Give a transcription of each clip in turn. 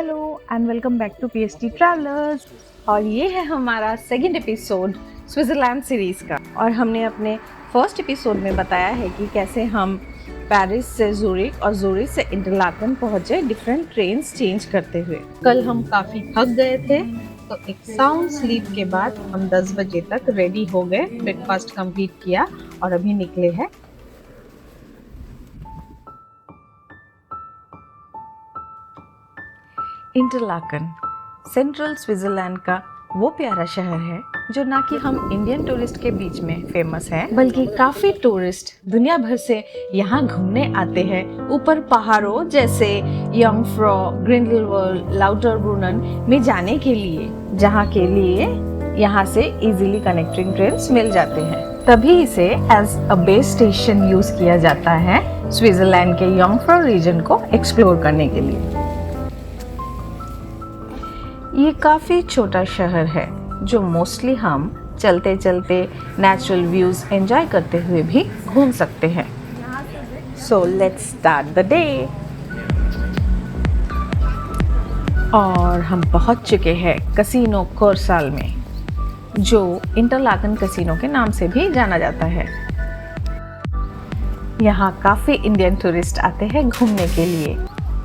Hello and welcome back to PST travellers. और ये है हमारा सेकंड एपिसोड स्विट्ज़रलैंड सीरीज़ का। और हमने अपने फर्स्ट एपिसोड में बताया है कि कैसे हम पेरिस से ज़ूरिक और ज़ूरिक से इंटरलाकन पहुंचे डिफरेंट ट्रेन्स चेंज करते हुए। कल हम काफ़ी थक गए थे, तो एक साउंड स्लीप के बाद हम 10 बजे तक रेडी हो गए, ब्रेकफास्ट कंप्लीट किया और अभी निकले हैं। इंटरलाकन सेंट्रल स्विट्जरलैंड का वो प्यारा शहर है जो ना कि हम इंडियन टूरिस्ट के बीच में फेमस है, बल्कि काफी टूरिस्ट दुनिया भर से यहाँ घूमने आते हैं ऊपर पहाड़ों जैसे यंगफ्रॉ, ग्रिंडलवाल्ड, लाउटरब्रुनन में जाने के लिए, जहाँ के लिए यहाँ से इजीली कनेक्टिंग ट्रेन्स मिल जाते हैं। तभी इसे as a base station use किया जाता है स्विट्जरलैंड के यंगफ्रॉ रीजन को एक्सप्लोर करने के लिए। ये काफ़ी छोटा शहर है जो मोस्टली हम चलते चलते नेचुरल व्यूज़ एंजॉय करते हुए भी घूम सकते हैं। So let's start the day. और हम पहुंच चुके हैं कैसीनो कोरसाल में, जो इंटरलाकन कैसीनो के नाम से भी जाना जाता है। यहाँ काफ़ी इंडियन टूरिस्ट आते हैं घूमने के लिए,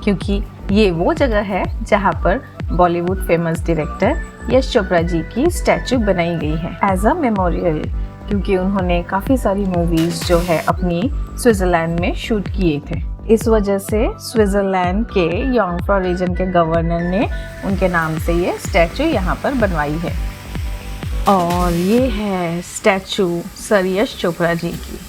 क्योंकि ये वो जगह है जहाँ पर बॉलीवुड फेमस डायरेक्टर यश चोपड़ा जी की स्टैचू बनाई गई है एज अ मेमोरियल, क्योंकि उन्होंने काफ़ी सारी मूवीज़ जो है अपनी स्विट्ज़रलैंड में शूट किए थे। इस वजह से स्विट्ज़रलैंड के यंगफ्रॉ रीजन के गवर्नर ने उनके नाम से ये स्टैचू यहाँ पर बनवाई है। और ये है स्टैचू सर यश चोपड़ा जी की।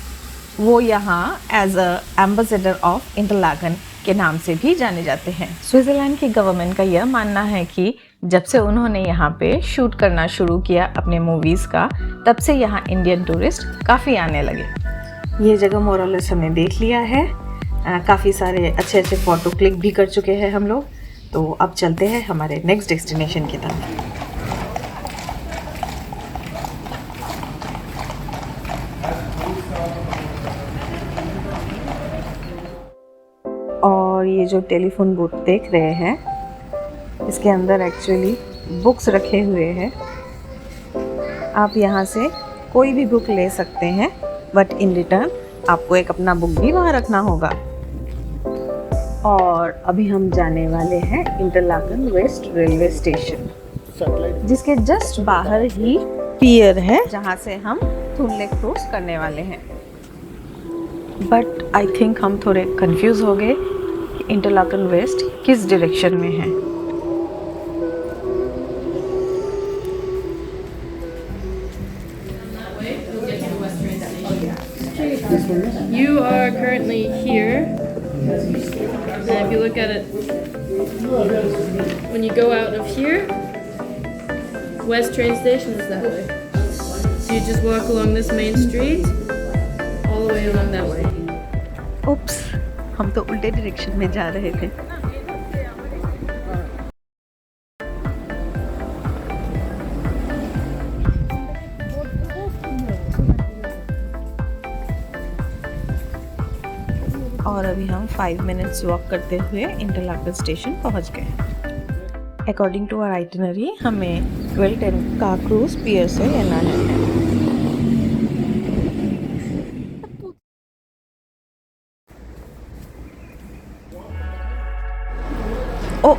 वो यहाँ as a ambassador of Interlaken के नाम से भी जाने जाते हैं। स्विट्जरलैंड की गवर्नमेंट का यह मानना है कि जब से उन्होंने यहाँ पे शूट करना शुरू किया अपने मूवीज़ का, तब से यहाँ इंडियन टूरिस्ट काफ़ी आने लगे। ये जगह मोरलेस हमने देख लिया है, काफ़ी सारे अच्छे अच्छे फ़ोटो क्लिक भी कर चुके हैं हम लोग। तो अब चलते हैं हमारे नेक्स्ट डेस्टिनेशन की तरफ। और ये जो टेलीफोन बूथ देख रहे हैं, इसके अंदर एक्चुअली बुक्स रखे हुए हैं। आप यहाँ से कोई भी बुक ले सकते हैं, बट इन रिटर्न आपको एक अपना बुक भी वहाँ रखना होगा। और अभी हम जाने वाले हैं इंटरलाकन वेस्ट रेलवे स्टेशन, जिसके जस्ट बाहर ही पियर है जहाँ से हम थुनले क्रूज करने वाले हैं। बट आई थिंक हम थोड़े कंफ्यूज हो गए इंटरलाकन वेस्ट किस डायरेक्शन में है। You are currently here, and if you look at it, when you go out of here, West train station is that way. So you just walk along this main street, all the way along that way. उप्स, हम तो उल्टे direction में जा रहे थे। और अभी हम 5 मिनट्स वॉक करते हुए इंटरलाकन स्टेशन पहुंच गए। अकॉर्डिंग टू आवर आइटिनरी हमें 12:10 का क्रूज पियर से लेना है।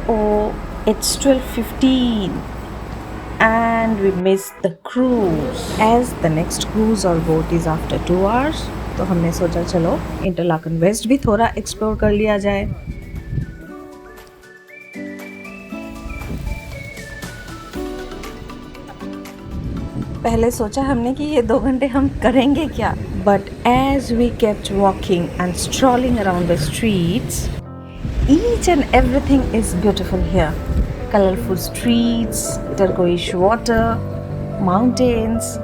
Oh, it's 12:15 and we missed the cruise, as the next cruise or boat is after 2 hours. तो हमने सोचा चलो इंटरलाकन वेस्ट भी थोड़ा एक्सप्लोर कर लिया जाए। पहले सोचा हमने कि ये 2 घंटे हम करेंगे क्या, but as we kept walking and strolling around the streets, each and everything is beautiful here. Colorful streets, turquoise water, mountains.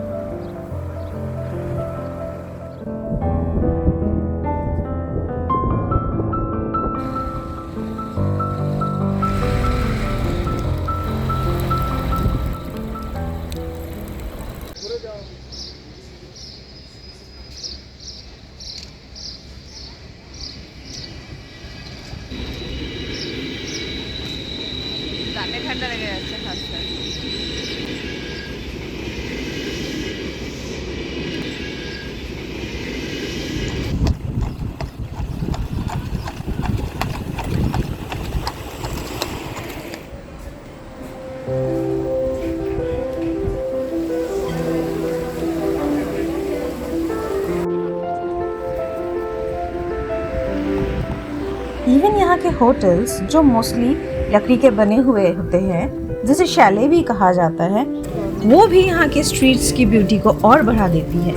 রাতে ঠান্ডা লেগে যাচ্ছে হাসতে। इवन यहाँ के होटल्स जो मोस्टली लकड़ी के बने हुए होते हैं, जिसे शैले भी कहा जाता है, वो भी यहाँ के स्ट्रीट्स की ब्यूटी को और बढ़ा देती है।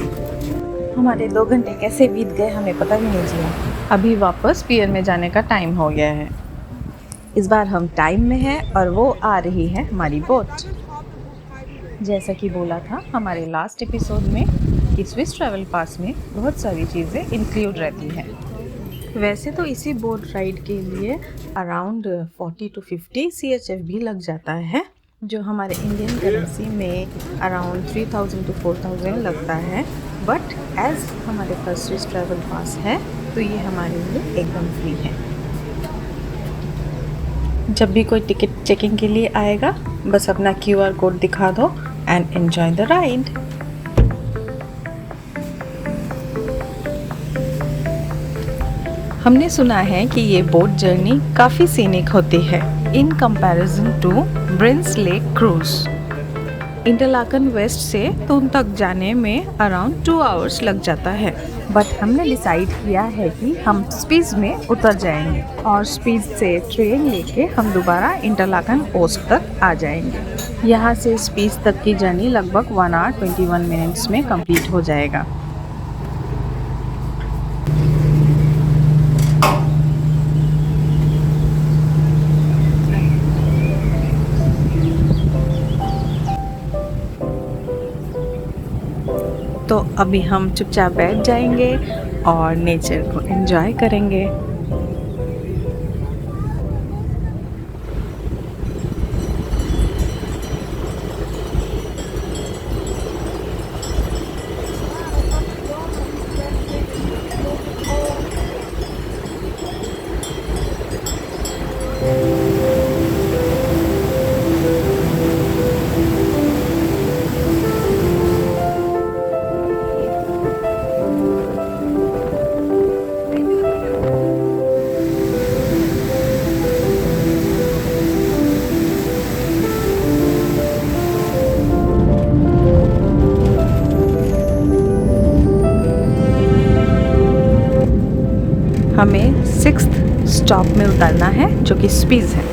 हमारे 2 घंटे कैसे बीत गए हमें पता भी नहीं चला। अभी वापस पियर में जाने का टाइम हो गया है। इस बार हम टाइम में हैं और वो आ रही है हमारी बोट। जैसा कि बोला था हमारे लास्ट एपिसोड में कि स्विस ट्रैवल पास में बहुत सारी चीज़ें इंक्लूड रहती हैं। वैसे तो इसी बोट राइड के लिए अराउंड 40 to 50 CHF भी लग जाता है, जो हमारे इंडियन करेंसी में अराउंड 3000 to 4000 लगता है। बट एज हमारे पास स्विस ट्रैवल पास है तो ये हमारे लिए एकदम फ्री है। जब भी कोई टिकट चेकिंग के लिए आएगा बस अपना QR कोड दिखा दो एंड एंजॉय द राइड। हमने सुना है कि ये बोट जर्नी काफ़ी सीनिक होती है in comparison to Brienz lake cruise. Interlaken west से तून तक जाने में अराउंड 2 आवर्स लग जाता है, बट हमने डिसाइड किया है कि हम स्पीज में उतर जाएंगे और स्पीज से ट्रेन लेके हम दोबारा इंटरलाकन ओस्ट तक आ जाएंगे। यहाँ से स्पीज तक की जर्नी लगभग 1 hour 21 minutes में कंप्लीट हो जाएगा। तो अभी हम चुपचाप बैठ जाएंगे और नेचर को एंजॉय करेंगे। हमें 6th स्टॉप में उतरना है जो कि स्पीज है।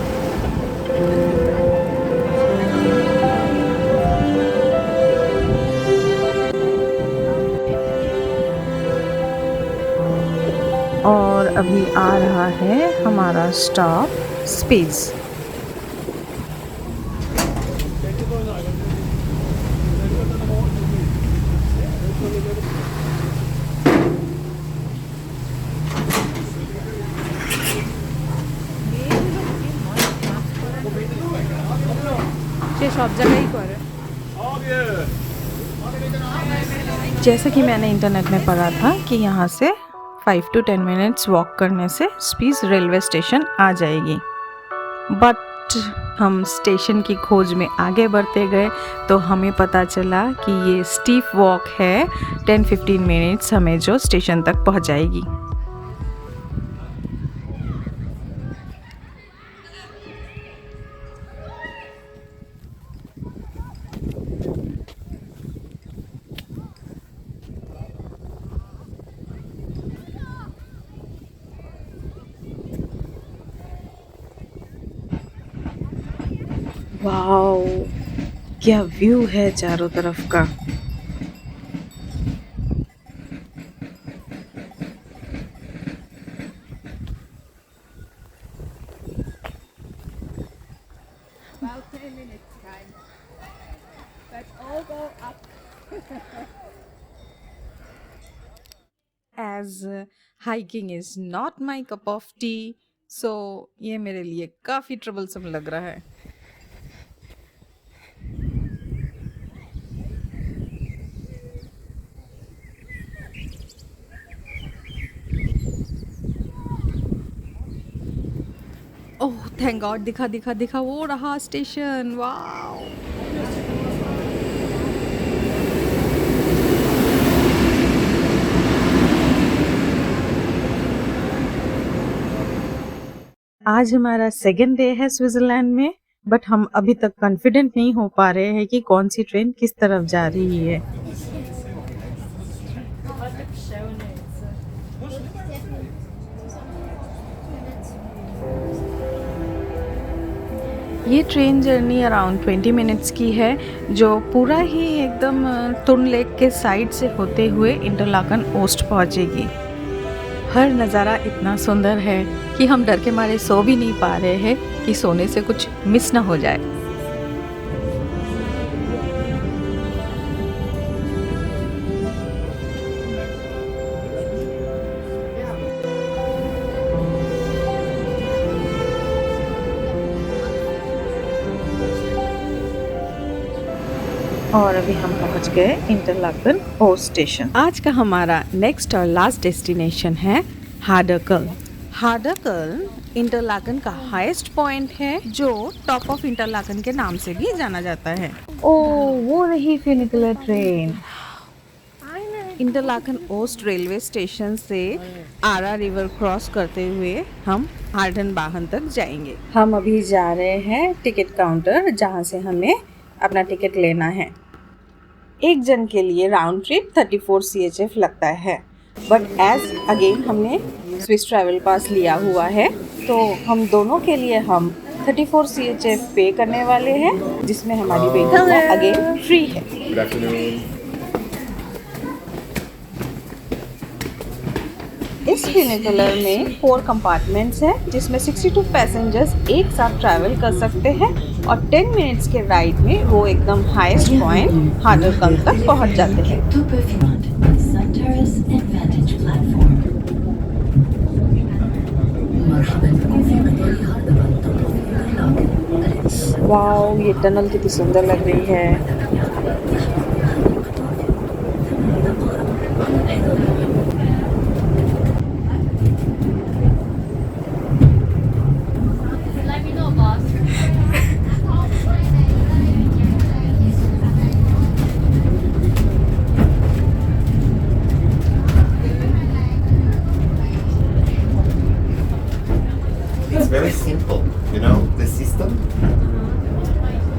और अभी आ रहा है हमारा स्टॉप स्पीज। सब जगह ही करे। जैसा कि मैंने इंटरनेट में पढ़ा था कि यहाँ से 5 to 10 minutes वॉक करने से स्पीज रेलवे स्टेशन आ जाएगी। बट हम स्टेशन की खोज में आगे बढ़ते गए तो हमें पता चला कि ये स्टीप वॉक है। 10-15 minutes हमें जो स्टेशन तक पहुँचाएगी। वाओ, क्या व्यू है चारों तरफ का। About 10 minutes time. Let's all go up. As hiking is not my cup of tea, so ये मेरे लिए काफ़ी ट्रबलसम लग रहा है। ओह थैंक गॉड, दिखा दिखा दिखा, वो रहा स्टेशन। वाओ, आज हमारा सेकेंड डे है स्विट्जरलैंड में, बट हम अभी तक कॉन्फिडेंट नहीं हो पा रहे हैं कि कौन सी ट्रेन किस तरफ जा रही है। ये ट्रेन जर्नी अराउंड 20 मिनट्स की है, जो पूरा ही एकदम तुर्न लेक के साइड से होते हुए इंटरलाकन ओस्ट पहुंचेगी। हर नज़ारा इतना सुंदर है कि हम डर के मारे सो भी नहीं पा रहे हैं कि सोने से कुछ मिस ना हो जाए। और अभी हम पहुंच गए इंटरलाकन ओस्ट स्टेशन। आज का हमारा नेक्स्ट और लास्ट डेस्टिनेशन है हार्डरकल। हार्डरकल इंटरलाकन का हाईएस्ट पॉइंट है, जो टॉप ऑफ इंटरलाकन के नाम से भी जाना जाता है। ओह, वो रही funicular train. Interlaken Ost railway station से आरा रिवर क्रॉस करते हुए हम हार्डनबाहन तक जाएंगे। हम अभी जा रहे हैं टिकट काउंटर, जहाँ से हमें अपना टिकट लेना है। एक जन के लिए राउंड ट्रिप 34 CHF लगता है, बट एज अगेन हमने स्विस ट्रैवल पास लिया हुआ है, तो हम दोनों के लिए हम 34 CHF पे करने वाले हैं, जिसमें हमारी वेटिंग अगेन फ्री है। Good afternoon. इस फ्यूनिकुलर में 4 कंपार्टमेंट्स हैं, जिसमें 62 पैसेंजर्स एक साथ ट्रैवल कर सकते हैं, और 10 मिनट्स के राइड में वो एकदम हाईएस्ट पॉइंट हार्डरकल तक पहुंच जाते हैं। वाओ, ये टनल कितनी सुंदर लग रही है। It's very simple, you know, the system.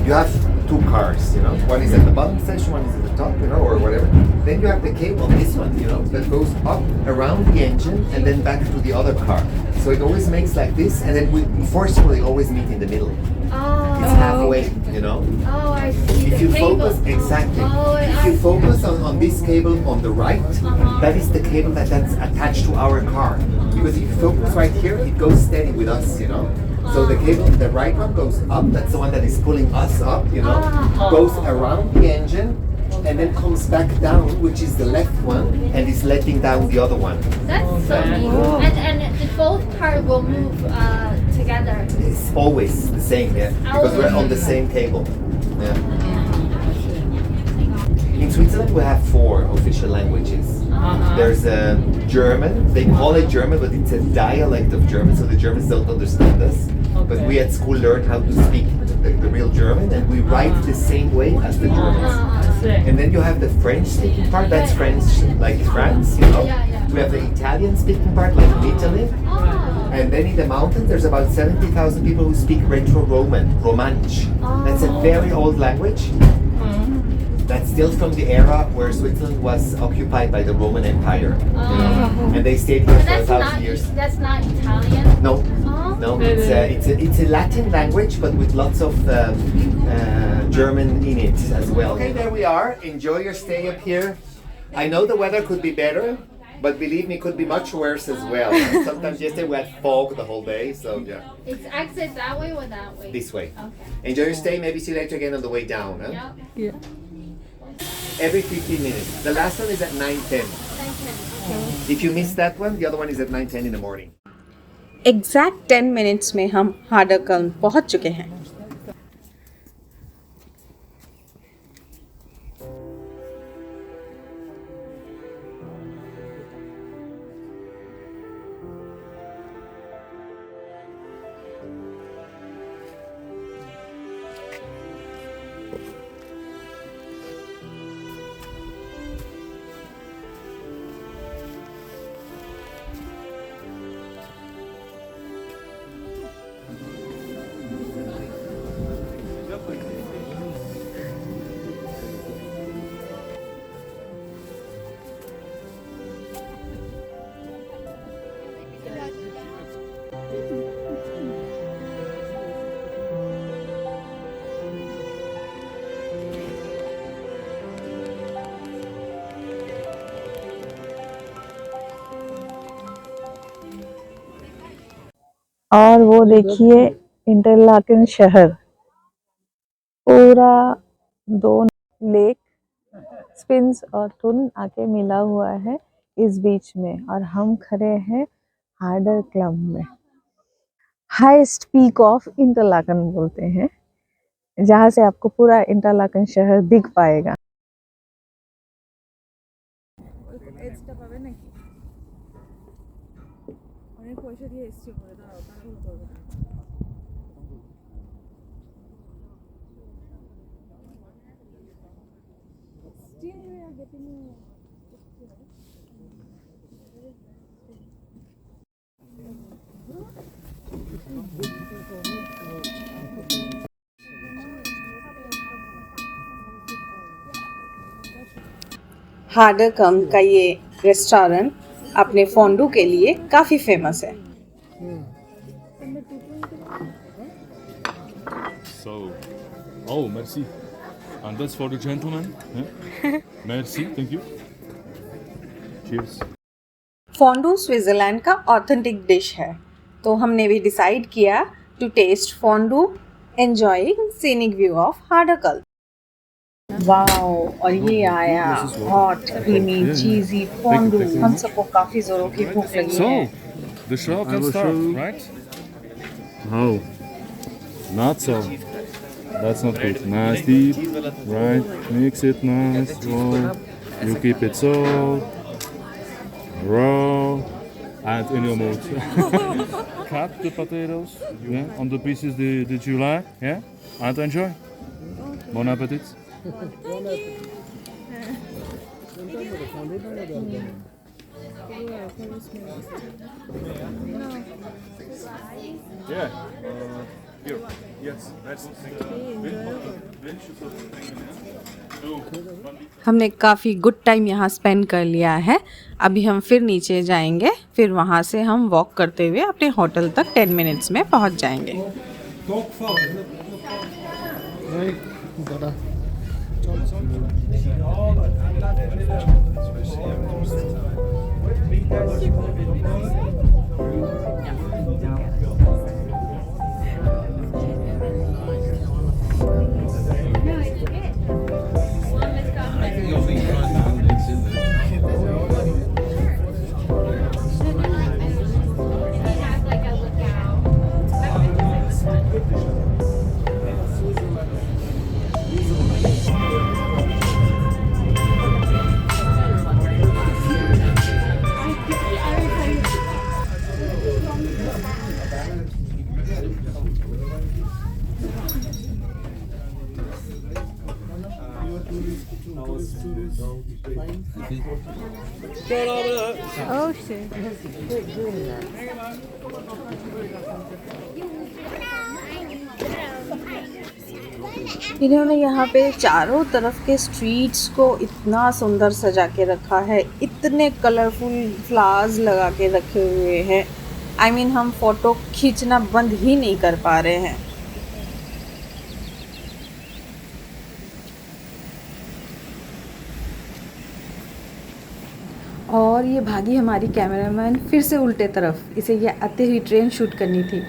You have 2 cars, you know, one is at the bottom station, one is at the top, you know, or whatever. Then you have the cable, this one, you know, that goes up around the engine and then back to the other car. So it always makes like this, and then we forcefully always meet in the middle. Oh. It's halfway, you know. Oh, I see. If you focus, exactly. Oh, If you focus on this cable on the right, that is the cable that's attached to our car. Because if you focus right here, it goes steady with us, you know. So the cable, the right one goes up, that's the one that is pulling us up, you know, goes around the engine and then comes back down, which is the left one, and is letting down the other one. That's so neat. And the both part will move together. It's always the same, yeah, because we're on the same cable. Yeah. In Switzerland, we have 4 official languages. There's German. They call it German, but it's a dialect of German, so the Germans don't understand us. But we at school learned how to speak the real German, and we write the same way as the Germans. And then you have the French speaking part. That's French, like France, you know. We have the Italian speaking part, like Italy. And then in the mountains, there's about 70,000 people who speak Retro-Roman, Romansh. That's a very old language. That's still from the era where Switzerland was occupied by the Roman Empire, you know? And they stayed here for 1,000 years. That's not Italian. No, no, it's a Latin language, but with lots of German in it as well. Okay, there we are. Enjoy your stay up here. I know the weather could be better, but believe me, it could be much worse as well. Sometimes yesterday we had fog the whole day, so yeah. It's exit that way or that way? This way. Okay. Enjoy your stay. Maybe see you later again on the way down. Huh? Yep. Yeah. Every 15 minutes. The last one is at 9:10. If you miss that one, the other one is at 9:10 in the morning. Exact 10 minutes में हम हार्डरकल पहुंच चुके हैं। और वो देखिए Interlaken शहर, पूरा दो लेक स्पिन्स और टुन आके मिला हुआ है इस बीच में, और हम खड़े हैं हार्डर क्लब में। हाईएस्ट पीक ऑफ इंटरलाकन बोलते हैं, जहाँ से आपको पूरा इंटरलाकन शहर दिख पाएगा। हार्डर कम का ये रेस्टोरेंट अपने फोंडू के लिए काफ़ी फेमस है। So, oh, merci. And that's for the gentleman. Yeah? Merci, thank you. Cheers. Fondue Switzerland का ऑथेंटिक डिश है, तो हमने भी डिसाइड किया to taste fondue enjoying scenic view of Harder Kulm. Wow, और ये आया हॉट क्रीमी चीजी फोंडू। हम सबको काफी जोरों की भूख लगी So, है। the show can start, right? Oh, not so. That's not good. Nice deep, right? Mix it nice. Wow. You keep it so raw and in your mood. Cut the potatoes. Yeah, on the pieces that you like. Yeah, and enjoy. Bon appetit. Yeah. Here. Yes. That's हमने काफ़ी good time यहाँ spend कर लिया है। अभी हम फिर नीचे जाएंगे, फिर वहाँ से हम वॉक करते हुए अपने होटल तक 10 मिनट्स में पहुँच जाएंगे। इन्होंने यहाँ पे चारों तरफ के स्ट्रीट्स को इतना सुंदर सजा के रखा है, इतने कलरफुल फ्लावर्स लगा के रखे हुए हैं। I mean, हम फ़ोटो खींचना बंद ही नहीं कर पा रहे हैं। और ये भागी हमारी कैमरामैन फिर से उल्टे तरफ, इसे ये आते हुई ट्रेन शूट करनी थी।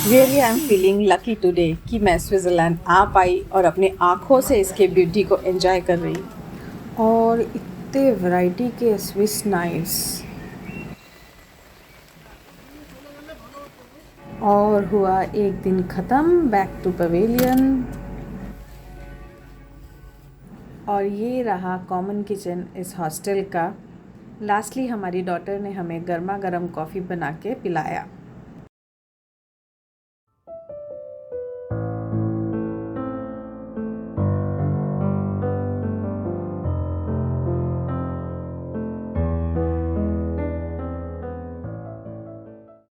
Really I am feeling lucky today कि मैं स्विट्ज़रलैंड आ पाई और अपने आँखों से इसके ब्यूटी को एंजॉय कर रही। और इतने वैरायटी के स्विस नाइट्स। और हुआ एक दिन ख़त्म, बैक टू पवेलियन। और ये रहा कॉमन किचन इस हॉस्टल का। लास्टली हमारी डॉटर ने हमें गर्मा गर्म कॉफ़ी बना के पिलाया।